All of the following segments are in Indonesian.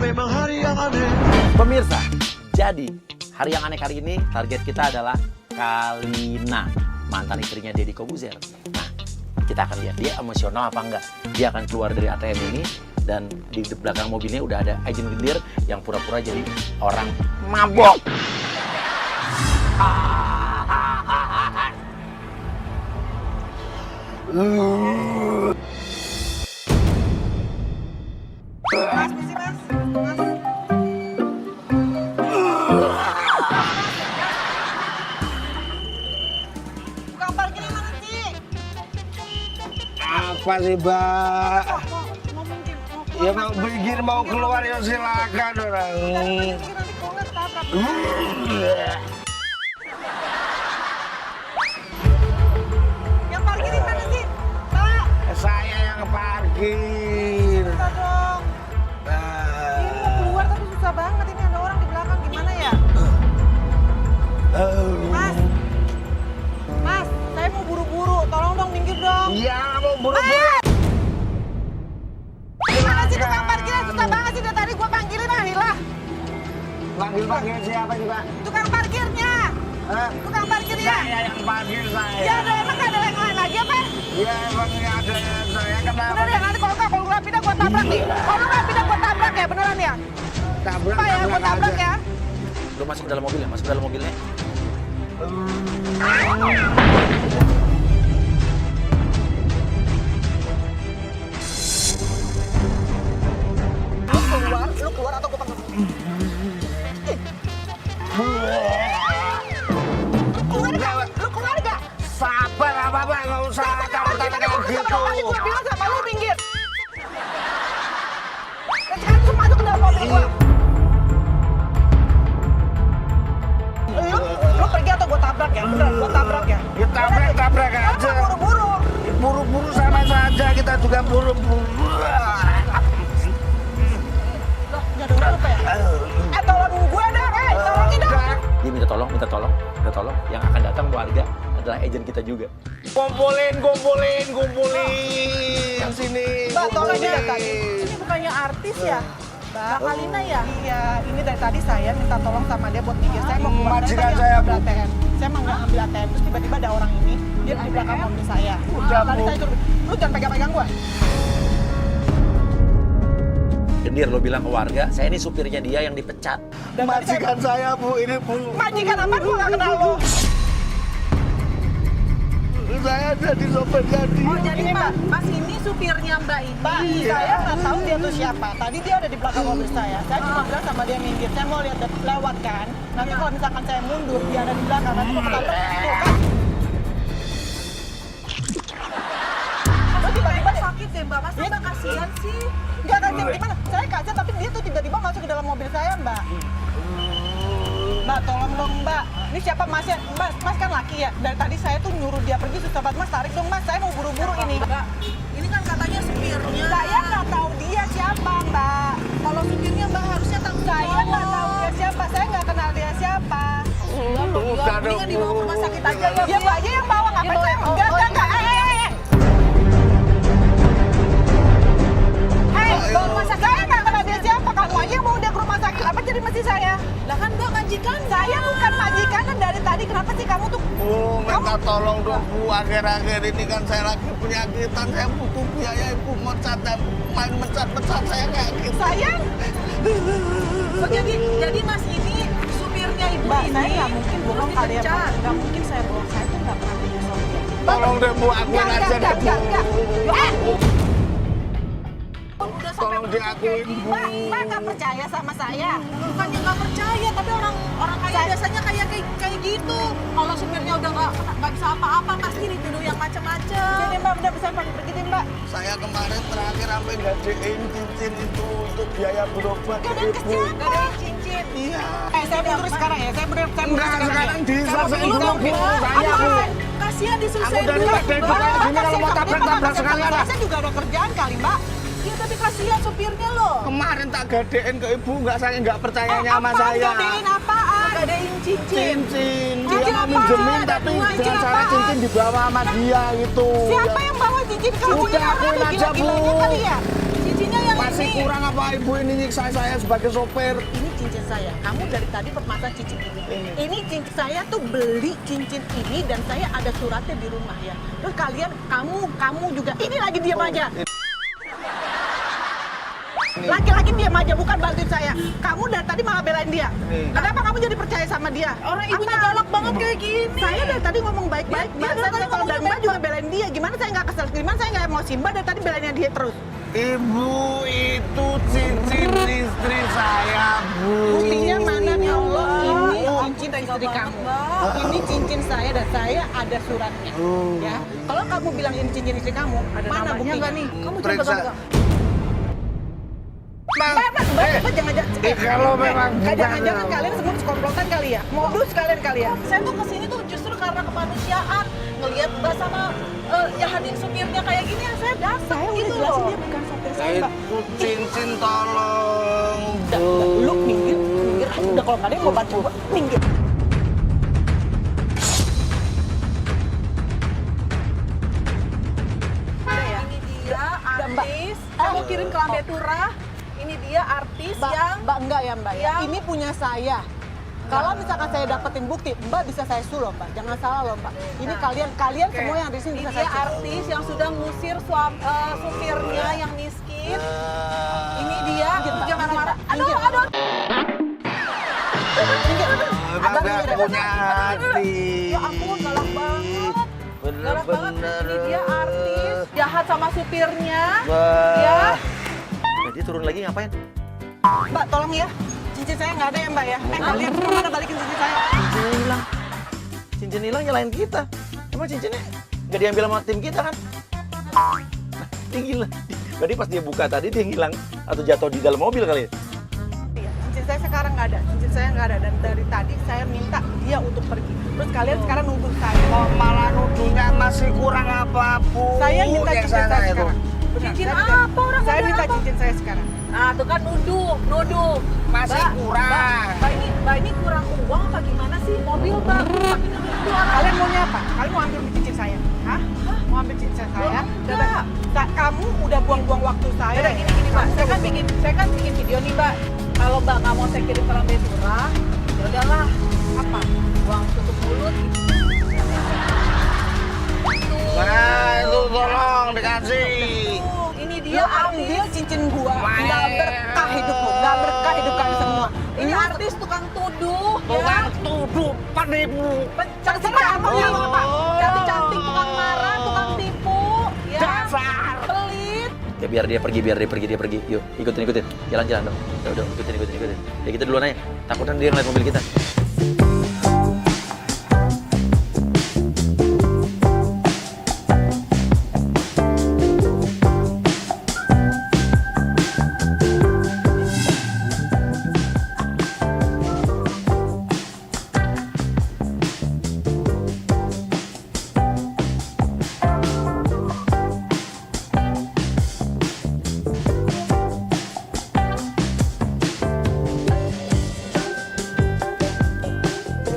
memang hari yang aneh. Pemirsa, jadi hari yang aneh kali ini target kita adalah Kalina, mantan istrinya Deddy Kobuzer. Nah, kita akan lihat dia emosional apa enggak. Dia akan keluar dari ATM ini dan di belakang mobilnya udah ada agent gendir yang pura-pura jadi orang mabok. Mas, misi mas. Mas. Tukang parkirnya mana sih? Apa sih, Mbak? Mau mungkin mau Ya mau begini mau keluar ya silakan orang. nanti kalau nggak ketabrak. Yang parkirin mana sih? Pak, Saya yang parkir. kita dong. Ini mau keluar tapi susah banget. Ini ada orang di belakang. Gimana ya? Mas. Mas, saya mau buru-buru. Tolong dong minggir dong. Iya mau buru-buru. Gimana sih tukang parkirnya? Susah banget sih dari tadi gua panggilin lah. Panggil siapa sih, Pak? Tukang parkirnya. Hah? Tukang parkirnya. Saya yang parkir saya. Ya ada emang nggak ada yang lain lagi apa? Ya emang ada saya kenapa? Bener ya nanti kalau nggak pindah gua tabrak nih. Kalau nggak pindah gua tabrak ya beneran ya. Tabrak. Pak ya gua tabrak aja. ya. Lu masuk ke dalam mobilnya, masuk ke dalam mobilnya. Lu keluar atau gua panggil? Lu keluar nggak? Sabar apa nggak usah tanda-tanda kayak gitu. Gua bilang sama lu minggir. Dan sekarang lu masuk ke dalam mobil gua. Lu pergi atau gua tabrak ya? Beneran gua tabrak ya? Ya tabrak Lu aja. buru-buru. Buru-buru sama saja kita juga buru-buru. Nggak ada apa ya? Tolongin gue dong, tolongin dong. Dia minta tolong. Yang akan datang warga adalah agent kita juga. Kumpulin sini. Mbak, tolong kumpulin. ya tadi. Ini bukannya artis ya? Mbak Kalina ya? Iya, ini dari tadi saya minta tolong sama dia buat minggir. Saya mau keluar, Majikan tadi saya, ambil Bu. ATM. Saya mau nggak ambil ATM, terus tiba-tiba ada orang ini, dia di belakang mobil saya. Udah, Tadi Bu. saya suruh, lu jangan pegang-pegang gue. Gendir lo bilang ke warga, saya ini supirnya dia yang dipecat. Dan tadi saya, Majikan saya, Bu, ini Bu. majikan apa? Gue nggak kenal lu. Saya jadi sopir jadi. Oh, jadi Mas ini supirnya Mbak ini. Mbak, saya nggak tahu dia tuh siapa. Tadi dia ada di belakang mobil saya. Saya cuma bilang sama dia minggir. Saya mau lihat lewat kan. Nanti kalau misalkan saya mundur, dia ada di belakang. Nanti mau ketabrak itu kan. Terus tiba-tiba sakit deh Mbak. Masa Mbak kasihan sih? Nggak kasihan gimana? Saya kasihan tapi dia tuh tiba-tiba masuk ke dalam mobil saya Mbak. Mbak, tolong dong Mbak. Ini siapa Masnya? Mas kan laki ya? Dari tadi saya tuh nyuruh dia pergi, susah banget Mas. Tarik dong Mas, saya mau buru-buru ini. Mbak, ini kan katanya supirnya. Saya nggak tahu dia siapa Mbak. Kalau supirnya Mbak harusnya tanggung Saya jawab. nggak tahu dia siapa. Saya nggak kenal dia siapa. Udah dong, Mendingan dibawa ke rumah sakit aja ya. Dia Mbak aja yang bawa, ngapain saya? Enggak. Bawa rumah sakit. Saya nggak kenal dia siapa. Kamu aja yang bawa dia ke rumah sakit. Apa jadi mesti saya? Lah kan Mbak majikan. Saya bukan majikan dari tadi. Kenapa sih kamu tuh? Bu, minta tolong dong Bu, akhir-akhir ini kan saya lagi penyakitan, saya butuh biaya Ibu mecat dan main mecat-mecat saya kayak gitu. Saya Oh, jadi Mas ini supirnya Ibu Mbak, ini. saya nggak mungkin bohong terus kalian. dipecat. Nggak mungkin saya bohong. Saya tuh nggak pernah punya suami. Tolong deh Bu, akuin aja deh Bu. Udah sampai Tolong diakuin Bu. Mbak nggak percaya sama saya. bukannya nggak percaya, tapi orang kaya biasanya kayak gitu. Kalau supirnya udah nggak bisa apa-apa, pasti dituduh yang macam-macam. Jadi Mbak udah bisa pergi nih Mbak. Saya kemarin terakhir sampai gadein cincin itu untuk biaya berobat ke Gadein ke Ibu. siapa? Gadein cincin. Iya. Saya mundur sekarang ya. Saya mundur Enggak, sekarang diselesaikan Dulu dulu dong, Bu. Mbak. Saya Bu. Kasihan Aku diselesaikan dari dulu. tadi bukan gini kalau mau tabrak-tabrak sekalian lah. Saya juga ada kerjaan kali Mbak. Ya tapi kasihan supirnya loh. Kemarin tak gadein ke Ibu, nggak percayanya sama Apaan? saya. Gadein apaan? Gadein cincin. Cincin, dia Cincin mau apaan? minjemin Ada tapi dua, dengan cincin cara apaan? cincin dibawa sama dia gitu. Siapa yang bawa cincin kamu? Udah, akuin aja, Bu. Gila-gilanya kali ya? Cincinnya yang Masih kurang apa ibu ini nyiksa saya sebagai sopir? Ini cincin saya. Kamu dari tadi permasalahan cincin ini. Ini cincin saya tuh beli cincin ini dan saya ada suratnya di rumah ya. Terus kalian, kamu juga. Ini lagi diam aja. Laki-laki diam aja, bukan bantuin saya. Kamu dari tadi malah belain dia. Kenapa kamu jadi percaya sama dia? Orang ibunya galak banget kayak gini. Saya dari tadi ngomong baik-baik. Dia dari tadi Kalau ngomongnya dan Mbak juga belain dia. Gimana saya nggak kesel? Gimana saya nggak emosi? Mbak dari tadi belainnya dia terus. Ibu itu cincin istri saya, Bu. Buktinya mana ya Allah? Ini Ya cincin tega istri banget, kamu. Mbak. Ini cincin saya dan saya ada suratnya. Ya. Kalau kamu bilang ini cincin istri kamu, Ada mana namanya buktinya? nggak nih? Kamu coba Periksa. pegang. Mbak, jangan-jangan. Kalau memang bukan- Jangan-jangan kalian semua komplotan kali ya? Modus kalian kali ya? Saya tuh kesini tuh justru karena kemanusiaan. Ngelihat Mbak sama yang hadir supirnya kayak gini ya saya dasar Saya udah gitu jelasin loh. dia bukan sopir saya, Mbak. Itu cincin tolong, Bu. Lu minggir. Udah kalau nggak ada yang mau bantu gua, minggir. Ini dia artis. Saya mau kirim ke Lambe Turah. Ini dia artis yang Mbak enggak ya Mbak ya? yang- Ini punya saya. Kalau misalkan saya dapetin bukti, Mbak bisa saya suruh Mbak. Jangan salah loh Mbak. Ini kalian semua yang di sini ini bisa dia saya suruh. artis yang sudah ngusir supirnya yang miskin. Ini dia dia marah-marah. Aduh, aduh. Emang gak punya hati. Ya ampun, galak banget. Galak banget. Ini dia artis jahat sama supirnya. Ya. Nah, dia turun lagi ngapain? Mbak tolong ya. Cincin saya nggak ada ya Mbak ya? Kalian kemana balikin cincin saya? Cincinnya hilang. Cincin hilang nyalain kita. Emang cincinnya nggak diambil sama tim kita kan? Nah, dia gila. Berarti pas dia buka tadi dia hilang atau jatuh di dalam mobil kali ya? Iya, cincin saya sekarang nggak ada. Cincin saya nggak ada dan dari tadi saya minta dia untuk pergi. Terus kalian sekarang nuduh saya. Kok malah nuduhnya masih kurang apa, Bu? Saya minta Yang cincin sana saya itu. sekarang. Benar, Cincin saya minta- apa? Orang nggak Saya ada minta apa. cincin saya sekarang. Nah, tuh kan nuduh. Masih kurang. Mbak ini kurang uang apa gimana sih? Mobil Mbak, tapi nuduh orang. Kalian maunya apa? Kalian mau ambil cincin saya? Hah? Mau ambil cincin saya? Enggak. Kamu udah buang-buang waktu saya. Udah gini Mbak, saya kan bikin video nih Mbak. Kalau Mbak nggak mau saya kirim ke Lambe Turah, ya udahlah. Apa? Uang tutup mulut. Nah, itu tolong dikasih. Ini Dia dia ambil artis. cincin gua, nggak berkah hidupmu, nggak berkah hidup kalian semua. Ini artis tukang tuduh, Tukang ya. tuduh penipu. Terserah mau Cantik-cantik, ngomong apa? cantik-cantik, tukang marah, tukang tipu, ya. Dasar. Pelit. Ya biar dia pergi. Yuk, ikutin. Jalan dong. Udah, ikutin. Ya kita duluan aja. Takutnya dia ngeliat mobil kita.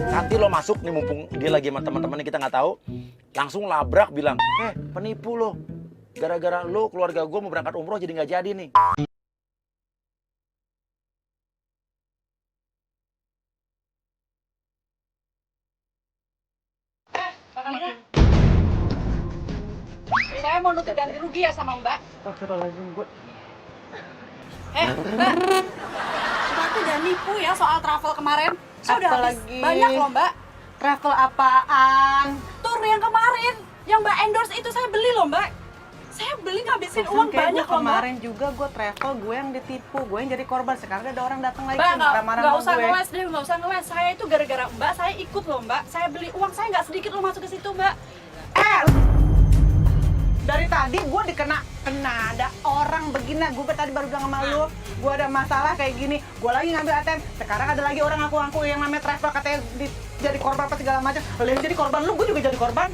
Nanti lo masuk nih mumpung dia lagi sama teman-temannya kita nggak tahu, langsung labrak bilang, penipu lo, gara-gara lo keluarga gue mau berangkat umroh jadi nggak jadi nih. Saya mau nuntut ganti rugi ya sama Mbak. Mbak. Mbak tuh udah nipu ya soal travel kemarin. Saya udah habis Apalagi? banyak loh Mbak. Travel apaan? Tour yang kemarin, yang Mbak endorse itu saya beli loh Mbak. Saya beli ngabisin uang Kayak banyak gua loh Mbak. kemarin juga gue travel, gue yang ditipu, gue yang jadi korban. Sekarang ada orang datang lagi Mbak, marah-marah nggak sama usah gue. ngeles deh, nggak usah ngeles. Saya itu gara-gara Mbak, saya ikut loh Mbak. Saya beli uang, saya nggak sedikit loh masuk ke situ Mbak. Dari tadi gue kena ada orang begini. Gue tadi baru bilang sama lu, gue ada masalah kayak gini. Gue lagi ngambil ATM. Sekarang ada lagi orang ngaku-ngaku yang namanya travel katanya jadi korban apa segala macam. Lu yang jadi korban, lu gue juga jadi korban.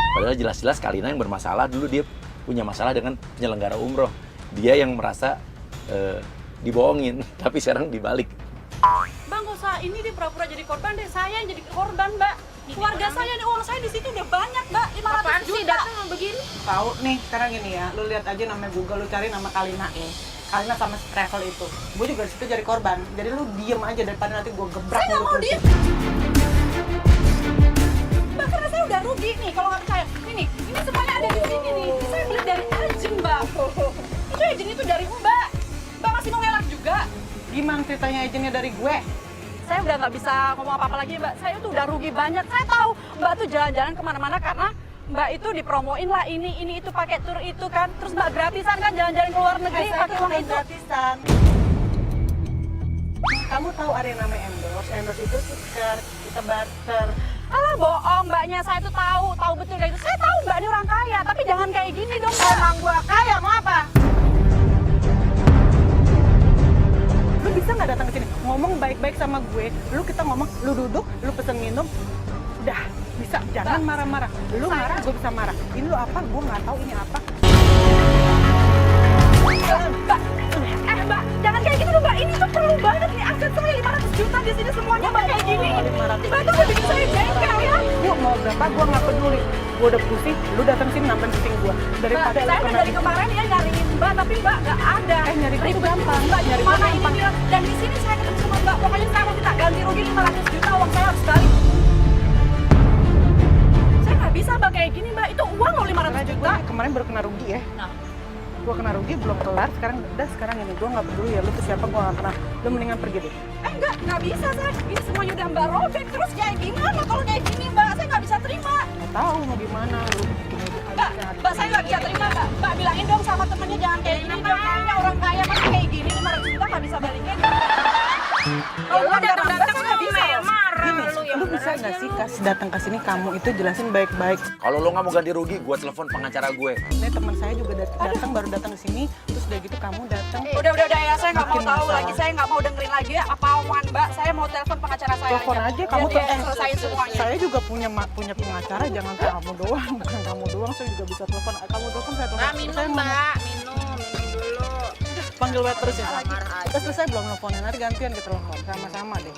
Padahal jelas-jelas Kalina yang bermasalah dulu, dia punya masalah dengan penyelenggara umroh. Dia yang merasa dibohongin, tapi sekarang dibalik. Bang, nggak usah ini dia pura-pura jadi korban deh. Saya yang jadi korban Mbak. Keluarga saya nih, uang saya di situ udah banyak Mbak, 500 Apaan juta. sih datang begini? tahu nih, sekarang gini ya, lu lihat aja namanya Google, lu cari nama Kalina nih. Kalina sama si travel itu. Gue juga di situ jadi korban. Jadi lu diem aja daripada nanti gue gebrak. Saya nggak mau diem. Mbak, karena saya udah rugi nih kalau nggak percaya. Ini semuanya ada di sini nih. Ini saya beli dari agent, Mbak. Itu agent itu dari Mbak. Mbak masih mau ngelak juga. Gimana ceritanya agennya dari gue? Saya udah nggak bisa ngomong apa-apa lagi, Mbak. Saya tuh udah rugi banyak. Saya tahu Mbak tuh jalan-jalan kemana-mana karena Mbak itu dipromoin lah ini itu pakai tur itu kan. Terus Mbak gratisan kan jalan-jalan ke luar negeri pakai uang itu. Gratisan. Kamu tahu ada yang namanya endorse? Endorse itu stiker, kita barter. Alah bohong, Mbaknya saya tuh tahu betul kayak itu. Saya tahu Mbak ini orang kaya, tapi jangan kayak gini dong. Emang gua kaya, mau apa? Lu bisa nggak datang ke sini? Ngomong baik-baik sama gue. Kita ngomong, lu duduk, lu pesen minum. Udah, bisa. Jangan marah-marah. Lu marah, gue bisa marah. Ini lu apa? Gue nggak tahu ini apa. Mbak, jangan kayak gitu dong, Mbak. Ini tuh perlu banget nih. Aset saya 500 juta di sini semuanya Mbak kayak gini. Mbak tuh udah bikin saya jengkel ya. Gue mau berapa, gue nggak peduli. Gue udah pusing, lu datang sini nambahin pusing gue. Mbak, Daripada saya udah dari kemarin ya nyariin Mbak, tapi Mbak nggak ada. nyari itu Ribet gampang. Mbak, Nyari mana itu ini gampang. bilang. Dan di sini saya ketemu sama Mbak. Pokoknya saya mau minta ganti rugi 500 juta, uang saya harus balik. Saya nggak bisa Mbak kayak gini Mbak. Itu uang loh 500 juta. Kemarin baru kena rugi ya. Nah. Gue kena rugi belum kelar, sekarang ini gue nggak peduli ya lu tuh siapa, gue nggak kenal. Lu mendingan pergi deh. Nggak bisa saya. Ini semuanya udah Mbak robek. Terus kayak gimana kalau kayak gini Mbak? Saya nggak bisa terima. Nggak tahu mau gimana lu. Mbak saya nggak bisa terima Mbak bilangin dong sama temennya jangan kayak gini dong. Kayaknya orang kaya masa kayak gini 500 juta nggak bisa balikin. Kalau lu datang-datang saya nggak bisa loh. Gini, lu bisa nggak sih datang ke sini kamu itu jelasin baik-baik. Kalau lo nggak mau ganti rugi, gue telepon pengacara gue. Ini teman saya juga datang baru datang ke sini, terus udah gitu kamu datang. Udah ya saya nggak mau Bikin tahu masalah. lagi, saya nggak mau dengerin lagi apa omongan Mbak. Saya mau telepon pengacara saya Telepon aja kamu Biar dia selesain semuanya. Saya juga punya pengacara, jangan kamu doang, bukan kamu doang, saya juga bisa telepon. Kamu telepon saya telepon. Saya mau minum dulu. panggil waiters ya. Marah aja. Terus saya belum nelfonin, nanti gantian kita telepon sama-sama deh.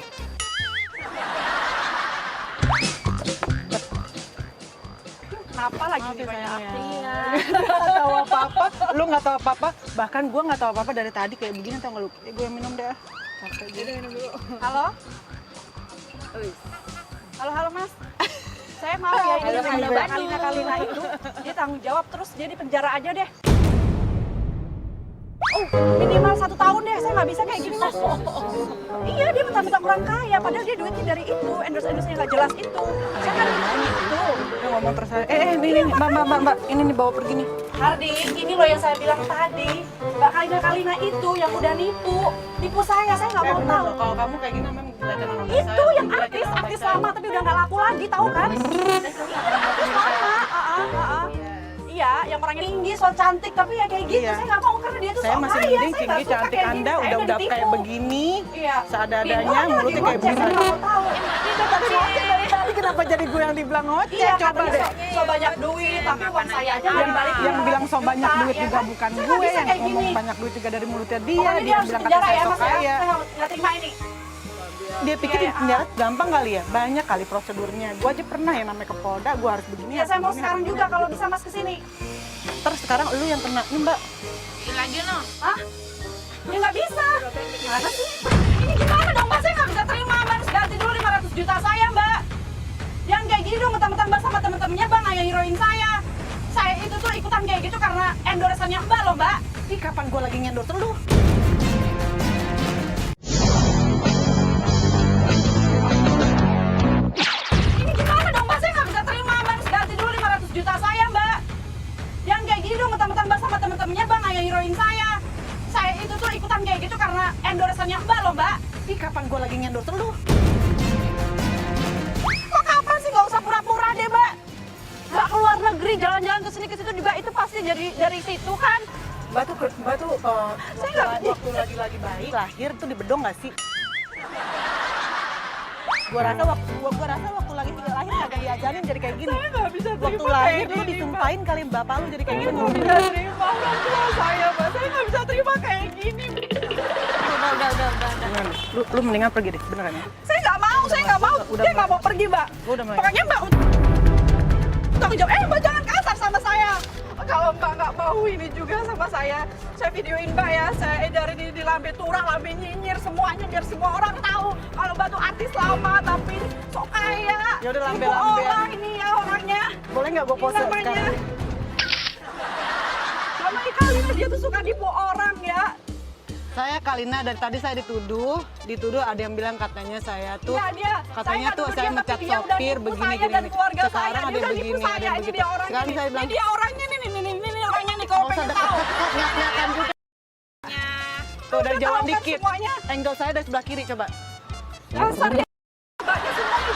Kenapa lagi Maaf ya, nih banyak sayang ya. artinya? Nggak tahu apa-apa, lu nggak tahu apa-apa, bahkan gue nggak tahu apa-apa dari tadi kayak begini, tau nggak lu? Gue yang minum deh. Capek gitu. Halo? Halo Mas. Saya mau ya ini Halo, sama Mbak. Kalina itu dia tanggung jawab terus dia di penjara aja deh. Oh, minimal 1 tahun deh. Saya nggak bisa kayak gini Mas. Iya dia mentang-mentang orang kaya, padahal dia duitnya dari itu, endorse yang nggak jelas itu. Saya kan itu. Dia ngomong terus saya, ini mbak, ini nih bawa pergi nih. Hardi, ini loh yang saya bilang tadi. Mbak Kalina itu yang udah nipu saya nggak mau Bener tahu. loh, kalau kamu kayak gini memang belajar nama baik Itu saya, yang belajar nama baik artis saya. lama tapi udah nggak laku lagi, tahu kan? Artis lama, iya, yang orangnya tinggi, so cantik, tapi ya kayak gitu. Iya. Saya nggak mau karena dia tuh Saya so masih kaya. mending Saya nggak tinggi suka cantik kayak Anda gini. Saya udah ditipu. kayak begini, Iya. seadanya mulutnya kayak begini. Saya nggak mau tahu. Tapi ngoceh dari tadi kenapa jadi gue yang dibilang ngoceh? Iya, Coba katanya deh. so banyak duit, tapi uang saya aja nggak dibalikin. Yang bilang so banyak duit Ya juga kan? bukan Saya nggak gue, bisa yang kayak ngomong gini. banyak duit juga dari mulutnya dia, Pokoknya dia harus bilang kata penjara saya ya so Mas ya. kaya. Saya nggak terima ini. Dia pikir Iya, di penjara gampang kali ya, banyak kali prosedurnya. Gue aja pernah ya namanya ke Polda, gue harus begini. Ya saya mau harus begini, sekarang harus juga begini. kalau bisa Mas kesini. Terus sekarang lu yang kena, nih mbak. Lagi no. Hah? Ya nggak bisa. Gimana sih? Ini gimana dong Mbak? Saya nggak bisa terima Mbak. Harus ganti dulu 500 juta saya Mbak. Yang kayak gini dong, mentang-mentang Mbak sama temen-temennya Mbak nggak heroin saya. Saya itu tuh ikutan kayak gitu karena endorse-nya Mbak loh Mbak. Ih kapan gue lagi ngendorse lu? Ini gimana dong Mbak? Saya nggak bisa terima Mbak. Harus ganti dulu 500 juta saya Mbak. Yang kayak gini dong, mentang-mentang Mbak sama temen-temennya Mbak nggak heroin saya. Saya itu tuh ikutan kayak gitu karena endorse-nya Mbak loh Mbak. Ih kapan gue lagi ngendorse lu? Kok kapan sih? Nggak usah pura-pura deh, Mbak. Mbak keluar negeri, jalan-jalan ke sini ke situ juga itu pasti dari situ kan. Mbak tuh Saya nggak- waktu lagi baik lahir tuh di bedong nggak sih? Gua rasa waktu lagi lahir kagak diajarin jadi kayak gini. Saya nggak bisa terima Waktu lahir kayak lu gini, disumpahin kali bapak lu jadi kayak gini. Nggak bisa terima orang tua saya, Mbak. Saya nggak bisa terima kayak gini. Beneran, lu mendingan pergi deh, beneran ya? Saya nggak mau. udah, Dia nggak mau pergi, Mbak. Gua udah mau. Pokoknya Mbak tanggung jawab. Mbak jangan kasar sama saya. mau ini juga sama saya videoin Mbak ya, saya edarin ini di lambe turang, lambe nyinyir semuanya biar semua orang tahu kalau Mbak tuh artis lama tapi sok kaya. Ya udah, Nipu lambe-lambe. orang ini ya orangnya. Boleh nggak gue Ini pose namanya. sekarang? Sama Kalina dia tuh suka nipu orang ya. Saya Kalina, dari tadi saya dituduh ada yang bilang katanya saya tuh, Iya, dia. katanya Saya tuh nggak saya nuduh dia, mecat tapi dia udah sopir nipu begini saya gini. dan keluarga Sekarang saya. ada Dia yang udah nipu begini, saya. ada yang Ini begitu. dia orangnya. Sekarang saya bilang, Ini dia orangnya nih orangnya nih kalau nggak usah pengen tahu. deket-deket, nyak-nyakan juga. Tuh dari Udah jauhan tahu kan dikit. semuanya. Angle saya dari sebelah kiri coba. Dasar dia. Mbaknya semuanya.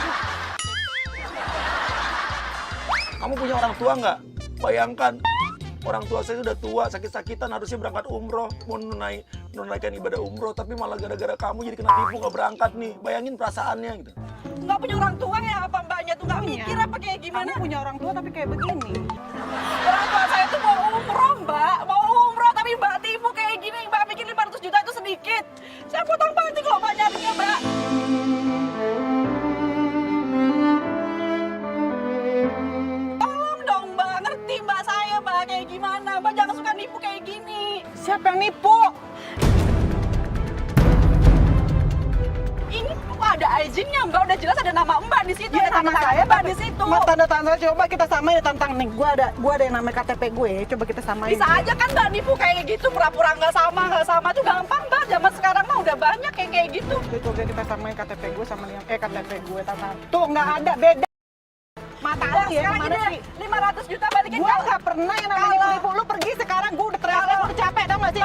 Kamu punya orang tua nggak? Bayangkan, orang tua saya sudah tua, sakit-sakitan, harusnya berangkat umroh, mau menunaikan ibadah umroh, tapi malah gara-gara kamu jadi kena tipu nggak berangkat nih. Bayangin perasaannya gitu. Nggak punya orang tua ya apa mbaknya tuh nggak Punya. mikir apa kayak gimana? Kamu punya orang tua tapi kayak begini. Orang tua saya tuh mau umroh mbak, mau umroh tapi mbak tipu kayak gini. Mbak pikir 500 juta itu sedikit. Saya potong panti kalau mbak nyarinya mbak. Tolong dong mbak, ngerti mbak saya mbak kayak gimana. Mbak jangan suka nipu kayak gini. Siapa yang nipu? Ini ada izinnya mbak, udah jelas ada nama mbak di situ, Iya, ada nama tanda saya mbak di situ. Tanda-tanda coba kita samain tantang nih. Gua ada yang namanya KTP gue. Coba kita samain. Bisa aja kan mbak nipu kayak gitu, pura-pura nggak sama tuh gampang mbak. Zaman sekarang mah udah banyak kayak gitu. Itu udah kita samain KTP gue sama yang KTP gue tantang. Tuh nggak ada beda. Mata Udah, ya sekarang kemana ini sih? 500 juta balikin Gue nggak pernah yang namanya nipu. Lu pergi sekarang. Gue udah teriak, gue udah capek tau nggak sih?